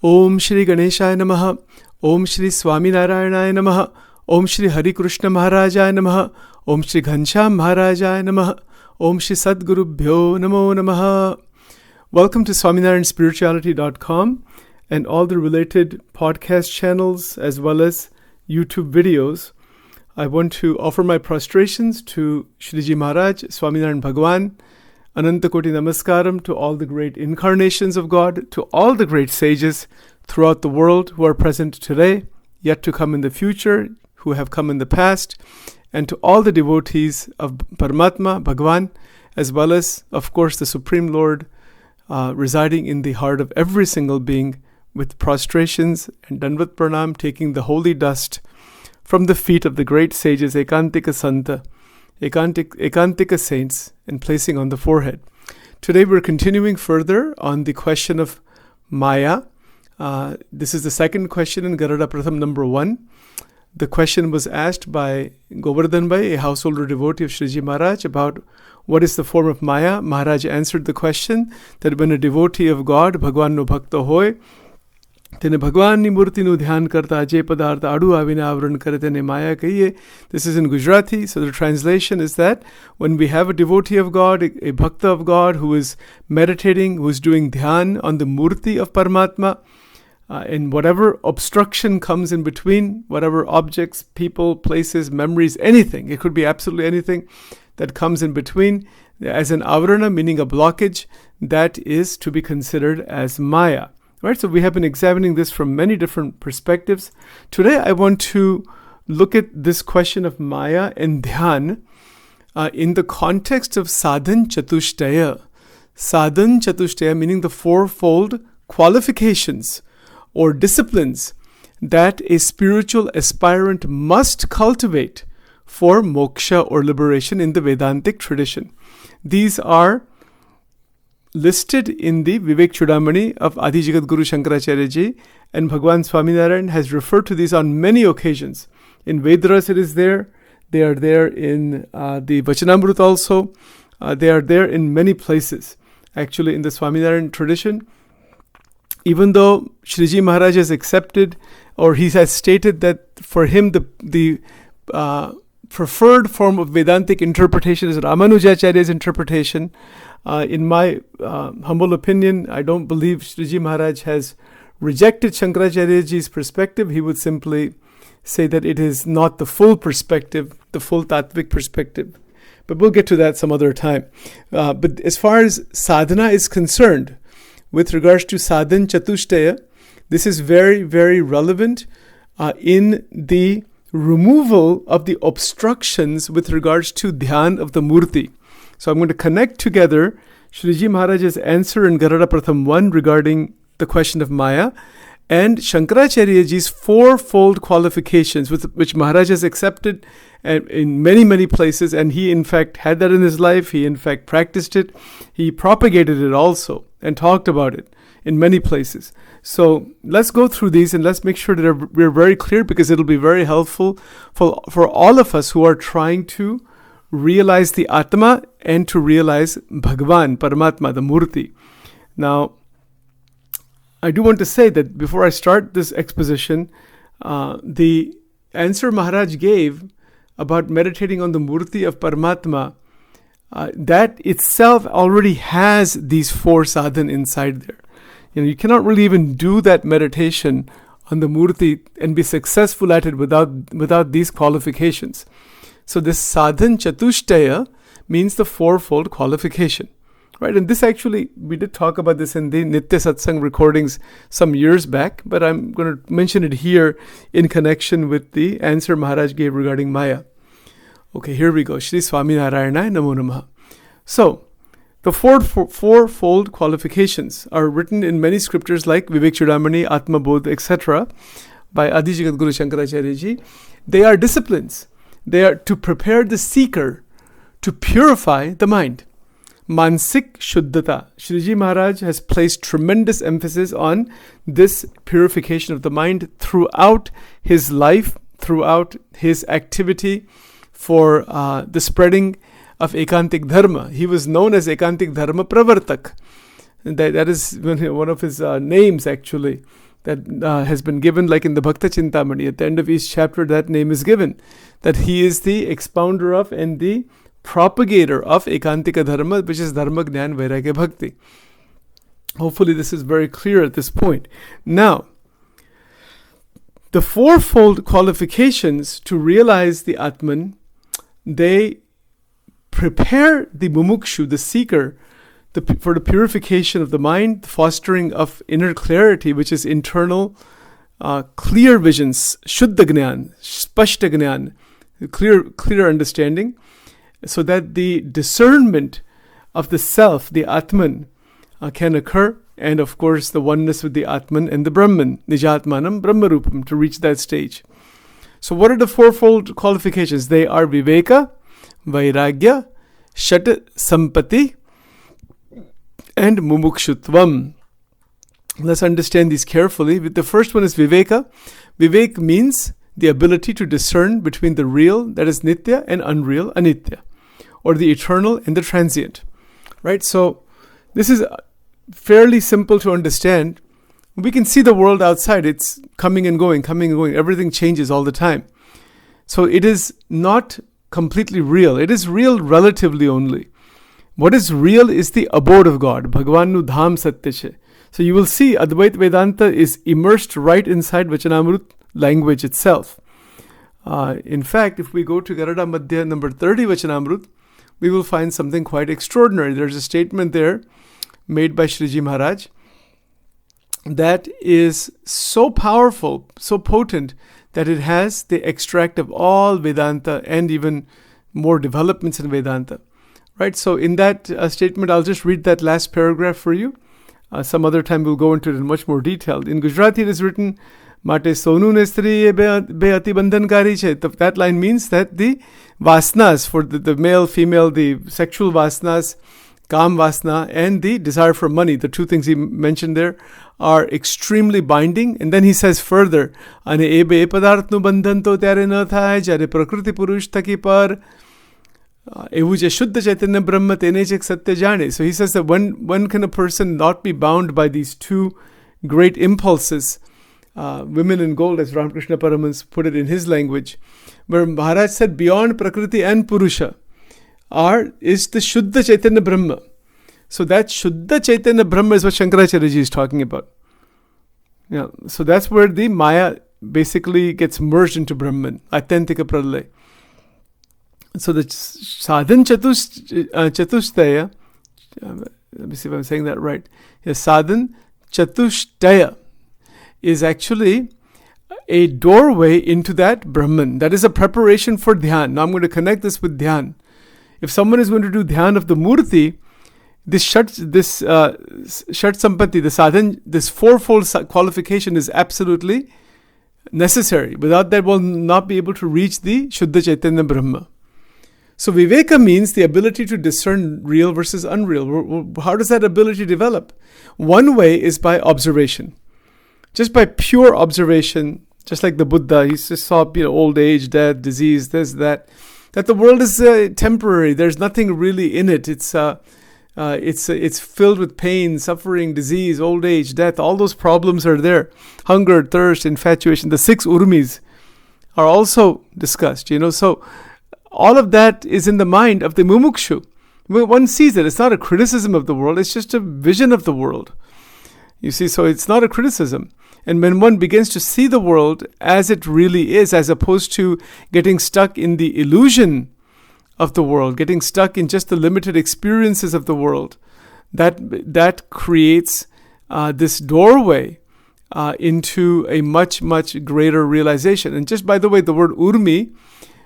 Om Shri Ganeshaya Namaha. Om Shri Swaminarayanaya Namaha. Om Shri Hari Krishna Maharajaya Namaha. Om Shri Ghansham Maharajaya Namaha. Om Shri Sadgurubhyo Namo Namaha. Welcome to SwaminarayanSpirituality.com and all the related podcast channels as well as YouTube videos. I want to offer my prostrations to Shriji Maharaj, Swaminarayan Bhagwan, Anantakoti Namaskaram to all the great incarnations of God, to all the great sages throughout the world who are present today, yet to come in the future, who have come in the past, and to all the devotees of Paramatma, Bhagwan, as well as, of course, the Supreme Lord residing in the heart of every single being, with prostrations and Danvat Pranam, taking the holy dust from the feet of the great sages, Ekantika Santa, Ekantika saints, and placing on the forehead. Today we're continuing further on the question of Maya. This is the second question in Garuda Pratham number 1. The question was asked by Govardhan Bhai, a householder devotee of Shriji Maharaj, about what is the form of Maya. Maharaj answered the question that when a devotee of God, Bhagwan no Bhakta hoy, તેને ભગવાનની મૂર્તિનું ધ્યાન કરતા જે પદાર્થ આડું આવીને આવરણ કરે તેને માયા કહીએ. This is in Gujarati, so the translation is that when we have a devotee of God, a bhakta of God who is meditating, who is doing dhyan on the murti of Paramatma, and whatever obstruction comes in between, whatever objects, people, places, memories, anything, it could be absolutely anything that comes in between, as an avarana, meaning a blockage, that is to be considered as Maya. Right, so we have been examining this from many different perspectives. Today I want to look at this question of Maya and Dhyan in the context of Sadhan Chatushtaya. Sadhan Chatushtaya meaning the fourfold qualifications or disciplines that a spiritual aspirant must cultivate for moksha or liberation in the Vedantic tradition. These are listed in the Vivek Chudamani of Adi Jagat Guru Shankaracharya Ji, and Bhagwan Swaminarayan has referred to these on many occasions. In Vedras it is there, they are there in the Vachanamrut also, they are there in many places. Actually in the Swaminarayan tradition, even though Shriji Maharaj has accepted, or he has stated that for him the preferred form of Vedantic interpretation is Ramanujacharya's interpretation. In my humble opinion, I don't believe Shriji Maharaj has rejected Shankaracharya Ji's perspective. He would simply say that it is not the full perspective, the full Tattvic perspective. But we'll get to that some other time. But as far as sadhana is concerned, with regards to sadhan chatushtaya, this is very, very relevant in the removal of the obstructions with regards to dhyan of the murti. So I'm going to connect together Shriji Maharaj's answer in Garuda Pratham 1 regarding the question of Maya and Shankaracharya Ji's fourfold qualifications which Maharaj has accepted in many, many places, and he in fact had that in his life. He in fact practiced it. He propagated it also and talked about it in many places. So let's go through these and let's make sure that we're very clear, because it'll be very helpful for all of us who are trying to realize the Atma and to realize Bhagwan, Paramatma, the Murti. Now, I do want to say that before I start this exposition, the answer Maharaj gave about meditating on the Murti of Paramatma, that itself already has these 4 sadhan inside there. You cannot really even do that meditation on the Murti and be successful at it without these qualifications. So this sadhan chatushtaya means the fourfold qualification, right? And this actually, we did talk about this in the Nitya Satsang recordings some years back, but I'm going to mention it here in connection with the answer Maharaj gave regarding Maya. Okay, here we go. Shri Swaminarayanaya Namo Namaha. So, the fourfold qualifications are written in many scriptures like Vivek Chudamani, Atma Bodh, etc. by Adi Jagat Guru Shankaracharya Ji. They are disciplines. They are to prepare the seeker to purify the mind. Mansik Shuddhata. Shriji Maharaj has placed tremendous emphasis on this purification of the mind throughout his life, throughout his activity for the spreading of Ekantik Dharma. He was known as Ekantik Dharma Pravartak. That is one of his names actually. that has been given, like in the Bhakta Chintamani. At the end of each chapter, that name is given. That he is the expounder of and the propagator of Ekantika Dharma, which is Dharma, Gnan, Vairagya, Bhakti. Hopefully this is very clear at this point. Now, the fourfold qualifications to realize the Atman, they prepare the mumukshu, the seeker, for the purification of the mind, the fostering of inner clarity, which is internal, clear visions, shuddha gnan, spashta gnan, clear understanding, so that the discernment of the self, the Atman, can occur, and of course the oneness with the Atman and the Brahman, Nijatmanam Brahmarupam, to reach that stage. So what are the fourfold qualifications? They are Viveka, Vairagya, Shat Sampati, and Mumukshutvam. Let's understand these carefully. The first one is Viveka. Vivek means the ability to discern between the real, that is Nitya, and unreal, Anitya, or the eternal and the transient. Right? So this is fairly simple to understand. We can see the world outside. It's coming and going. Everything changes all the time. So it is not completely real. It is real relatively only. What is real is the abode of God. Bhagavanu Dham Satyache. So you will see Advaita Vedanta is immersed right inside Vachanamrut language itself. In fact, if we go to Garada Madhya number 30 Vachanamrut, we will find something quite extraordinary. There's a statement there made by Shriji Maharaj that is so powerful, so potent, that it has the extract of all Vedanta and even more developments in Vedanta. Right? So in that statement, I'll just read that last paragraph for you. Some other time we'll go into it in much more detail. In Gujarati it is written, Mate sonu ne striye be ati bandhankari che. That line means that the vasanas, for the male, female, the sexual vasanas, Kam Vasana, and the desire for money, the two things he mentioned there, are extremely binding. And then he says further, Ane ebe e padarth nu bandhan to tyare na thaya, jare prakriti purush thaki par, evu je shuddha chaitanya brahma tene chek satya jane. So he says that when can a person not be bound by these two great impulses, women in gold, as Ramakrishna Paramans put it in his language, where Maharaj said beyond prakriti and purusha is the Shuddha Chaitanya Brahma. So that Shuddha Chaitanya Brahma is what Shankaracharya ji is talking about. Yeah, so that's where the Maya basically gets merged into Brahman, Atyantika Pralaya. So the Sadhan Chatushtaya, let me see if I'm saying that right. Yes, Sadhan Chatushtaya is actually a doorway into that Brahman. That is a preparation for Dhyan. Now I'm going to connect this with Dhyan. If someone is going to do Dhyan of the Murti, this Shat Sampati, the Sadhan, this fourfold qualification is absolutely necessary. Without that, we'll not be able to reach the Shuddha Chaitanya Brahma. So Viveka means the ability to discern real versus unreal. How does that ability develop? One way is by observation. Just by pure observation, just like the Buddha, he just saw old age, death, disease, this, that the world is temporary. There's nothing really in it. It's filled with pain, suffering, disease, old age, death. All those problems are there. Hunger, thirst, infatuation. The 6 urmis are also discussed. So all of that is in the mind of the mumukshu. When one sees it, it's not a criticism of the world. It's just a vision of the world. You see, so it's not a criticism. And when one begins to see the world as it really is, as opposed to getting stuck in the illusion of the world, getting stuck in just the limited experiences of the world, that creates this doorway into a much, much greater realization. And just by the way, the word urmi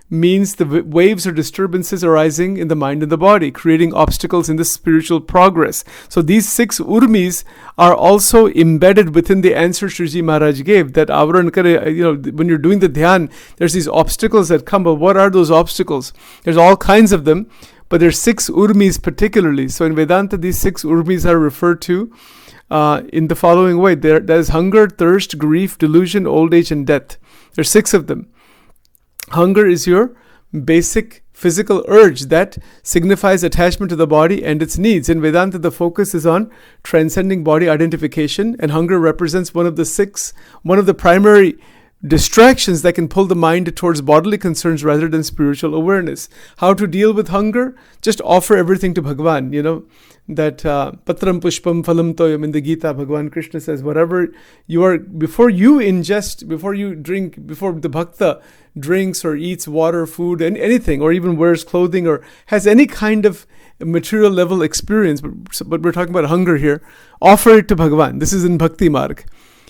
means the waves or disturbances arising in the mind and the body, creating obstacles in the spiritual progress. So these 6 urmis are also embedded within the answer Shriji Maharaj gave, that avran kare, when you're doing the dhyan, there's these obstacles that come. But what are those obstacles? There's all kinds of them, but there's 6 urmis particularly. So in Vedanta, these 6 urmis are referred to in the following way. There's hunger, thirst, grief, delusion, old age, and death. There's 6 of them. Hunger is your basic physical urge that signifies attachment to the body and its needs. In Vedanta, the focus is on transcending body identification, and hunger represents one of the primary distractions that can pull the mind towards bodily concerns rather than spiritual awareness. How to deal with hunger? Just offer everything to Bhagavan. That patram pushpam phalam toyam in the Gita, Bhagavan Krishna says, whatever you are, before you ingest, before you drink, before the bhakta drinks or eats water, food, and anything, or even wears clothing or has any kind of material level experience, but we're talking about hunger here, offer it to Bhagavan. This is in Bhakti Marg.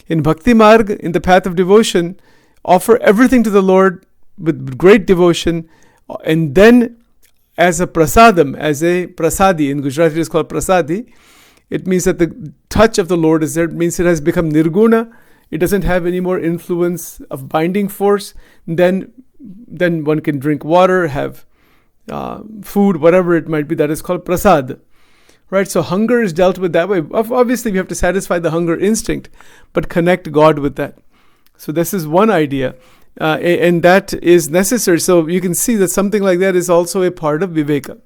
In Bhakti Marg, in the path of devotion, offer everything to the Lord with great devotion, and then as a prasadi, in Gujarati it is called prasadi, it means that the touch of the Lord is there. It means it has become nirguna. It doesn't have any more influence of binding force. Then one can drink water, have food, whatever it might be. That is called prasad. Right, so hunger is dealt with that way. Obviously, we have to satisfy the hunger instinct, but connect God with that. So this is one idea, and that is necessary. So you can see that something like that is also a part of viveka.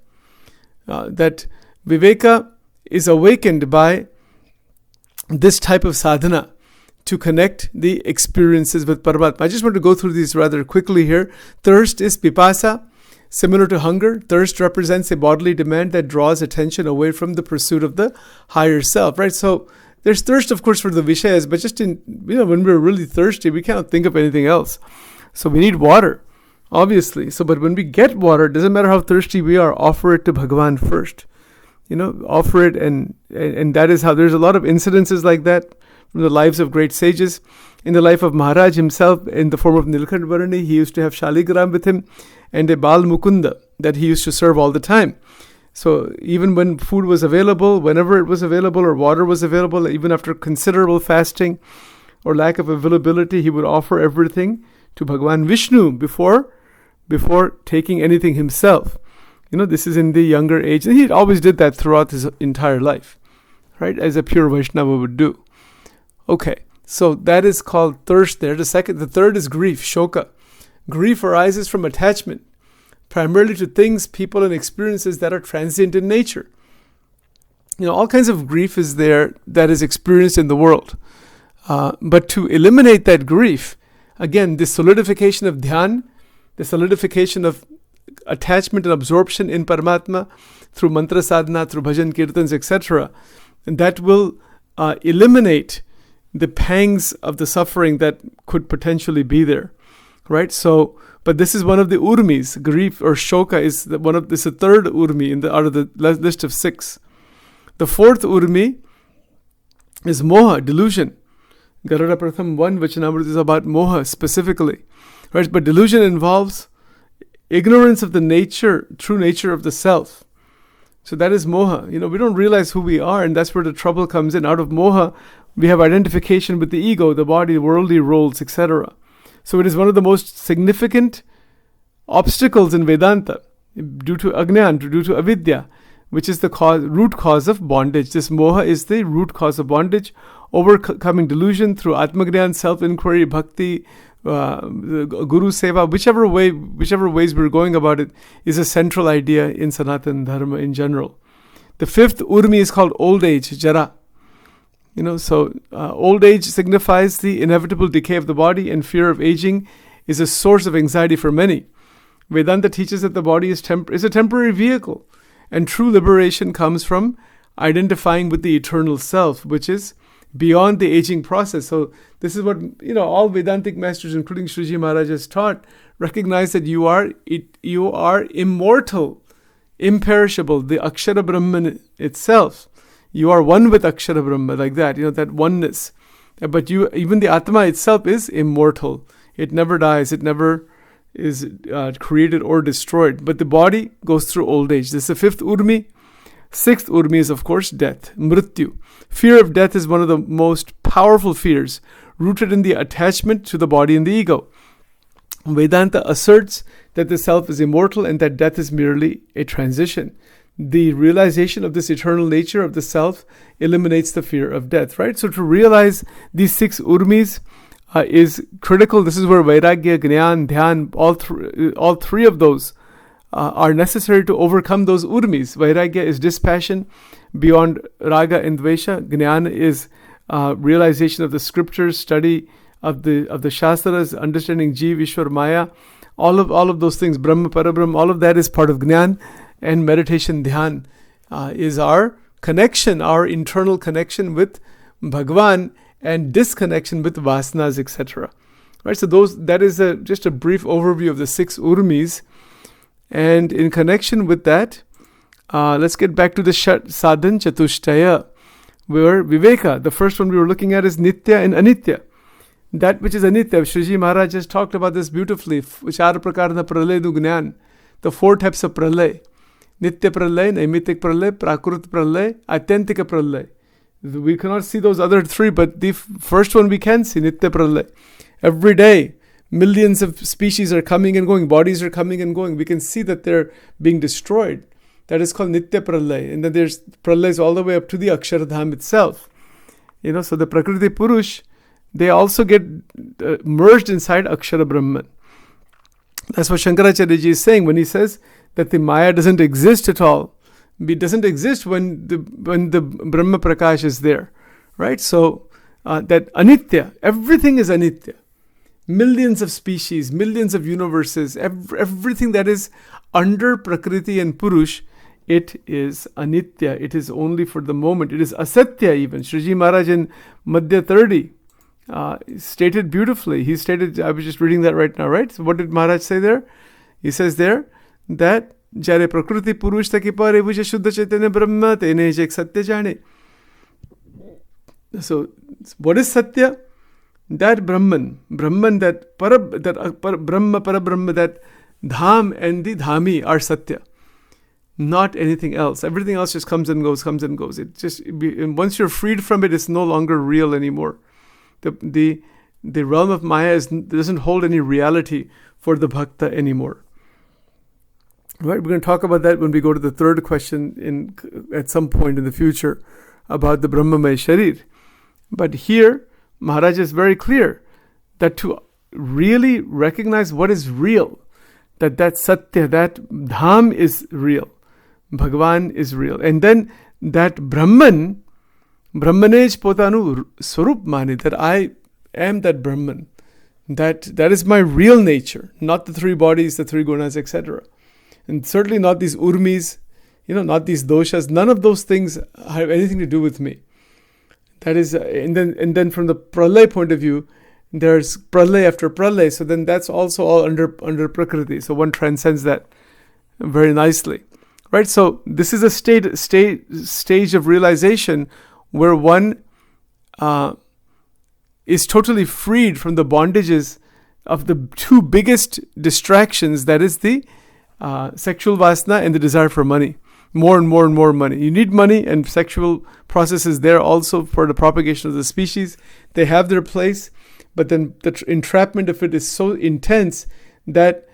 That viveka is awakened by this type of sadhana to connect the experiences with Paramatma. I just want to go through these rather quickly here. Thirst is pipasa. Similar to hunger, thirst represents a bodily demand that draws attention away from the pursuit of the higher self, right? So there's thirst, of course, for the Vishayas, but just when we're really thirsty, we cannot think of anything else. So we need water, obviously. But when we get water, it doesn't matter how thirsty we are, offer it to Bhagavan first. Offer it, and that is how there's a lot of incidences like that from the lives of great sages. In the life of Maharaj himself, in the form of Nilkantvarani, he used to have Shaligram with him, and a Bal Mukunda that he used to serve all the time. So even when food was available, whenever it was available, or water was available, even after considerable fasting or lack of availability, he would offer everything to Bhagavan Vishnu before taking anything himself. This is in the younger age, and he always did that throughout his entire life, right? As a pure Vaishnava would do. Okay, so that is called thirst there. The third is grief, shoka. Grief arises from attachment, primarily to things, people, and experiences that are transient in nature. All kinds of grief is there that is experienced in the world. But to eliminate that grief, again, the solidification of dhyan, the solidification of attachment and absorption in Paramatma through mantra sadhana, through bhajan kirtans, etc., and that will eliminate the pangs of the suffering that could potentially be there. Right, but this is one of the urmis. Grief or shoka is the third urmi out of the list of 6. The fourth urmi is moha, delusion. Garuda Pratham 1 Vachanamrut is about moha specifically, right? But delusion involves ignorance of the true nature of the self. So that is moha. We don't realize who we are, and that's where the trouble comes in. Out of moha, we have identification with the ego, the body, worldly roles, etc. So it is one of the most significant obstacles in Vedanta due to Agnan, due to avidya, which is the root cause of bondage. This moha is the root cause of bondage. Overcoming delusion through Atmagnan, self-inquiry, bhakti, guru seva, whichever ways we're going about it, is a central idea in Sanatana Dharma in general. The fifth urmi is called old age, jara. Old age signifies the inevitable decay of the body, and fear of aging is a source of anxiety for many. Vedanta teaches that the body is a temporary vehicle, and true liberation comes from identifying with the eternal self, which is beyond the aging process. So this is what all Vedantic masters, including Sriji Maharaj, has taught. Recognize that you are immortal, imperishable, the Akshara Brahman itself. You are one with Akshara Brahma, like that, that oneness. But even the Atma itself is immortal. It never dies. It never is created or destroyed. But the body goes through old age. This is the fifth urmi. Sixth urmi is, of course, death, mrityu. Fear of death is one of the most powerful fears, rooted in the attachment to the body and the ego. Vedanta asserts that the self is immortal and that death is merely a transition. The realization of this eternal nature of the self eliminates the fear of death, right? So to realize these 6 urmis is critical. This is where Vairagya, Gnan, Dhyan, all three of those are necessary to overcome those urmis. Vairagya is dispassion beyond raga and dvesha. Jnana is realization of the scriptures, study of the shastras, understanding Jeev, Ishwar, Maya. All of those things, Brahma, Parabrahma, all of that is part of Gnan. And meditation, Dhyan, is our connection, our internal connection with Bhagwan and disconnection with vasanas, etc. Right, so that is just a brief overview of the 6 urmis. And in connection with that, let's get back to the sadhan chatushtaya, where Viveka, the first one we were looking at, is Nitya and Anitya. That which is Anitya, Shriji Maharaj just talked about this beautifully. Char prakarna pralay du gnan. The 4 types of pralay. Nitya pralay, Naimitik pralay, Prakrut pralay, Atyantika pralay. We cannot see those other 3, but the first one we can see, Nitya pralay. Every day, millions of species are coming and going, bodies are coming and going. We can see that they're being destroyed. That is called Nitya pralay. And then there's pralays all the way up to the Aksharadham itself. So the Prakriti Purush, they also get merged inside Akshara Brahman. That's what Shankaracharya ji is saying when he says that the Maya doesn't exist at all. It doesn't exist when the Brahma Prakash is there. Right? So that Anitya, everything is Anitya. Millions of species, millions of universes, everything that is under Prakriti and Purush, it is Anitya. It is only for the moment. It is Asatya even. Shriji Maharaj in Madhya 30 stated beautifully. He stated, I was just reading that right now, right? So what did Maharaj say there? He says there that Jare Prakriti Purush taki pare bhuja shuddha chaitanya brahma tene jek satya jane. So what is Satya? That Brahman, that Brahma, Parabrahma, that Dham and the Dhami are Satya. Not anything else. Everything else just comes and goes. It just, once you're freed from it, it's no longer real anymore. The realm of Maya doesn't hold any reality for the Bhakta anymore. Right? We're going to talk about that when we go to the 3rd question at some point in the future about the Brahmamaya Sharir. But here, Maharaj is very clear that to really recognize what is real, that Satya, that Dham is real, Bhagwan is real. And then that Brahmanej potanu swarup mani, that I am that Brahman, that is my real nature, not the 3 bodies, the 3 gunas, etc. And certainly not these urmis, not these doshas. None of those things have anything to do with me. That is, and then from the pralay point of view, there's pralay after pralay. So then that's also all under Prakriti. So one transcends that very nicely, right? So this is a stage of realization where one is totally freed from the bondages of the 2 biggest distractions. That is the sexual vasana and the desire for money. More and more and more money. You need money, and sexual processes there also for the propagation of the species. They have their place, but then the entrapment of it is so intense that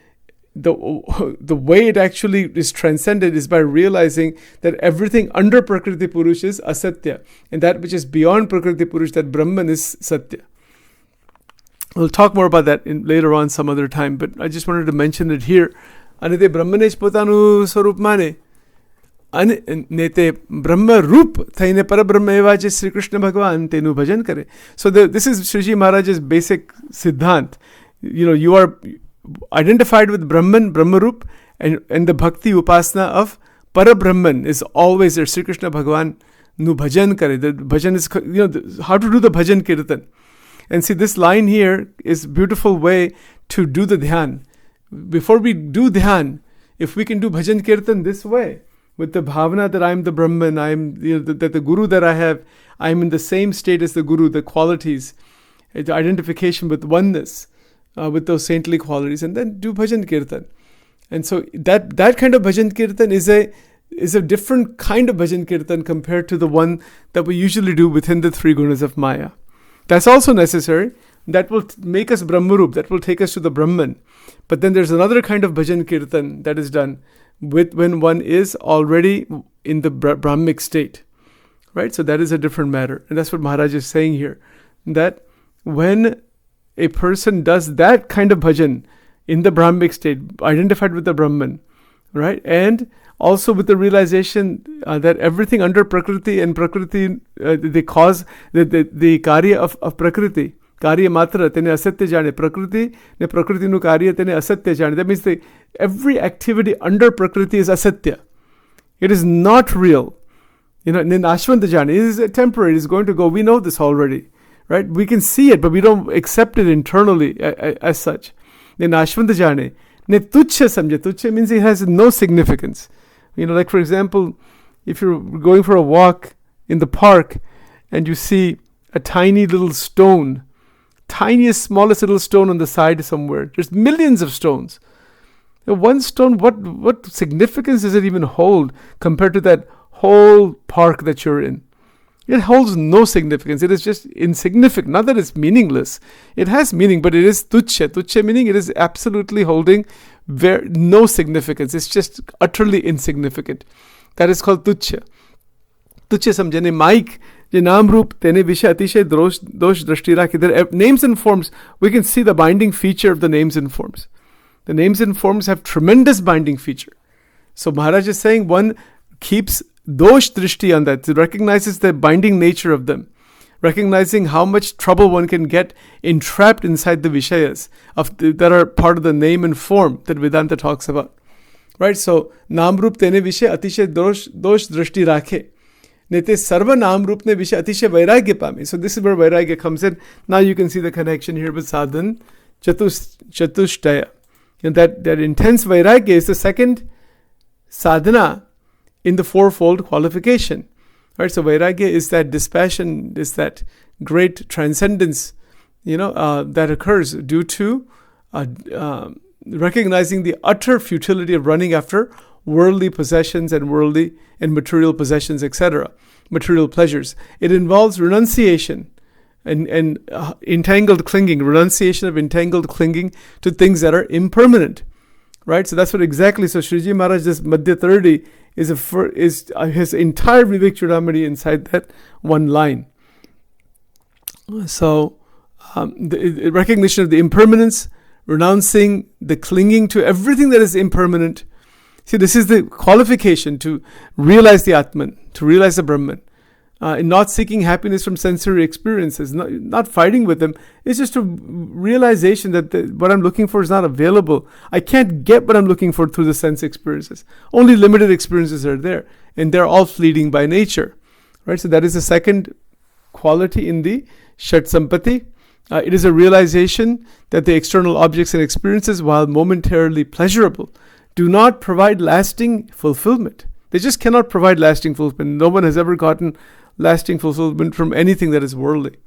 the way it actually is transcended is by realizing that everything under Prakriti Purush is Asatya, and that which is beyond Prakriti Purush, that Brahman, is Satya. We'll talk more about that later on some other time, but I just wanted to mention it here. Anite Brahmanej potanu swarup mane. Nete Brahma Roop Thaine Parabrahma Evaje Sri Krishna Bhagavan Tenu Bhajan Kare. So this is Shriji Maharaj's basic Siddhant. You are identified with Brahman, Brahma Roop, and the Bhakti Upasana of Parabrahman is always there. Sri Krishna Bhagavan Nu Bhajan Kare. The bhajan is, how to do the bhajan kirtan. And see, this line here is a beautiful way to do the dhyan. Before we do dhyan, if we can do bhajan kirtan this way, with the bhavana that I am the Brahman, I am that the Guru that I have, I am in the same state as the Guru, the qualities, the identification with oneness, with those saintly qualities, and then do bhajan kirtan. And so that kind of bhajan kirtan is a different kind of bhajan kirtan compared to the one that we usually do within the 3 gunas of Maya. That's also necessary. That will make us Brahmarup, that will take us to the Brahman. But then there's another kind of bhajan kirtan that is done when one is already in the Brahmic state, right? So that is a different matter. And that's what Maharaj is saying here, that when a person does that kind of bhajan in the Brahmic state, identified with the Brahman, right? And also with the realization that everything under Prakriti and Prakriti, the cause, the karya of Prakriti, karya matra tene asatya jane, Prakriti ne Prakriti nu karya tene asatya jane. That means every activity under Prakriti is asatya. It is not real. Ashwanta jane, it is temporary, it is going to go. We know this already, right? We can see it, but we don't accept it internally as such. Then Ashwanta jane, ne tuchya samjhe. Tuchya means it has no significance. Like for example, if you're going for a walk in the park and you see a tiny little stone, tiniest, smallest little stone on the side somewhere. There's millions of stones. One stone, what significance does it even hold compared to that whole park that you're in? It holds no significance. It is just insignificant. Not that it's meaningless. It has meaning, but it is tuchya. Tuchya meaning it is absolutely holding no significance. It's just utterly insignificant. That is called tuchya. Tuchya samjhane maik. Namrup tene vishay atishay dosh drashti rakhe. Names and forms, we can see the binding feature of the names and forms. The names and forms have tremendous binding feature. So Maharaj is saying one keeps dosh drishti on that, recognizes the binding nature of them, recognizing how much trouble one can get entrapped inside the vishayas that are part of the name and form that Vedanta talks about. Right? So namrup tene vishay atishay dosh drishti rakhe. Nete sarva naam roop ne vishay atishay vairagya pame. So this is where vairagya comes in. Now you can see the connection here with sadhan chatushtaya. And that intense vairagya is the second sadhana in the fourfold qualification. Right? So vairagya is that dispassion, is that great transcendence, that occurs due to recognizing the utter futility of running after worldly possessions and worldly and material possessions, etc., material pleasures. It involves renunciation and entangled clinging, renunciation of entangled clinging to things that are impermanent, right? So that's what exactly. So Sriji Maharaj, this Madhya 30 is his entire Vivek Chudamani inside that one line. So the recognition of the impermanence, renouncing the clinging to everything that is impermanent. See, this is the qualification to realize the Atman, to realize the Brahman. In not seeking happiness from sensory experiences, not fighting with them. It's just a realization that what I'm looking for is not available. I can't get what I'm looking for through the sense experiences. Only limited experiences are there, and they're all fleeting by nature. Right? So that is the second quality in the Shat Sampati. It is a realization that the external objects and experiences, while momentarily pleasurable, do not provide lasting fulfillment. They just cannot provide lasting fulfillment. No one has ever gotten lasting fulfillment from anything that is worldly.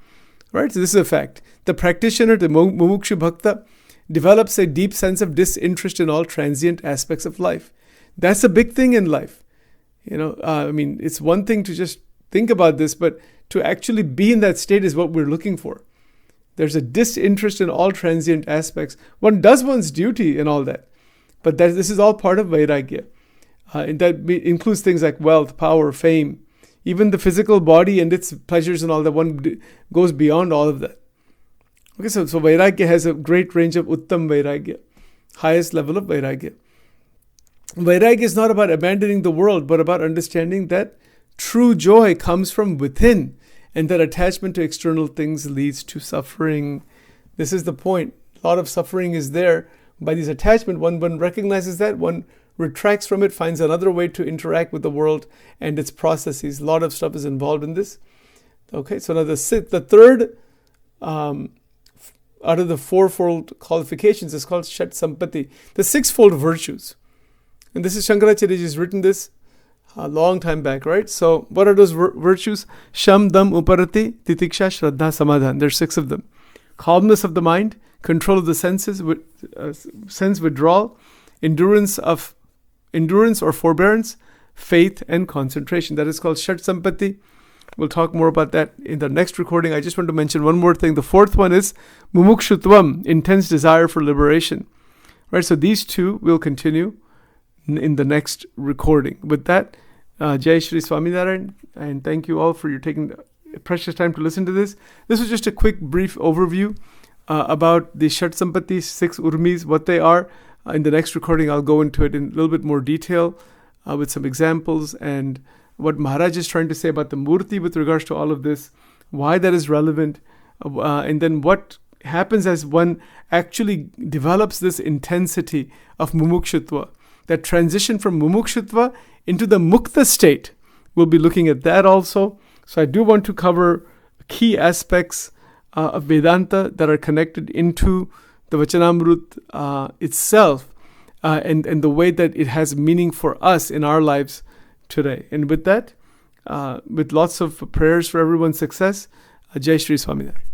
Right? So this is a fact. The practitioner, the Mumukshu Bhakta, develops a deep sense of disinterest in all transient aspects of life. That's a big thing in life. It's one thing to just think about this, but to actually be in that state is what we're looking for. There's a disinterest in all transient aspects. One does one's duty and all that. But this is all part of Vairagya. And that includes things like wealth, power, fame, even the physical body and its pleasures and all that. One goes beyond all of that. Okay, so Vairagya has a great range of Uttam Vairagya, highest level of Vairagya. Vairagya is not about abandoning the world, but about understanding that true joy comes from within, and that attachment to external things leads to suffering. This is the point. A lot of suffering is there. By this attachment, one recognizes that, one retracts from it, finds another way to interact with the world and its processes. A lot of stuff is involved in this. Okay, so now the third out of the fourfold qualifications is called Shat Sampati, the sixfold virtues. And this is Shankaracharya has written this a long time back, right? So what are those virtues? Sham, Dam, Uparati, Titiksha, Shraddha, Samadhan. There's 6 of them. Calmness of the mind, control of the senses, sense withdrawal, endurance or forbearance, faith and concentration. That is called Shat Sampati. We'll talk more about that in the next recording. I just want to mention one more thing. The fourth one is Mumukshutvam, intense desire for liberation. Right, so these two will continue in the next recording. With that, Jai Shri Swaminarayan, and thank you all for your taking the precious time to listen to this. This was just a quick, brief overview about the Shat Sampati, 6 Urmis, what they are. In the next recording, I'll go into it in a little bit more detail with some examples and what Maharaj is trying to say about the Murti with regards to all of this, why that is relevant, and then what happens as one actually develops this intensity of mumukshutva, that transition from mumukshutva into the mukta state. We'll be looking at that also. So I do want to cover key aspects of Vedanta that are connected into the Vachanamrut itself, and the way that it has meaning for us in our lives today. And with that, with lots of prayers for everyone's success, Jai Shri Swaminarayan.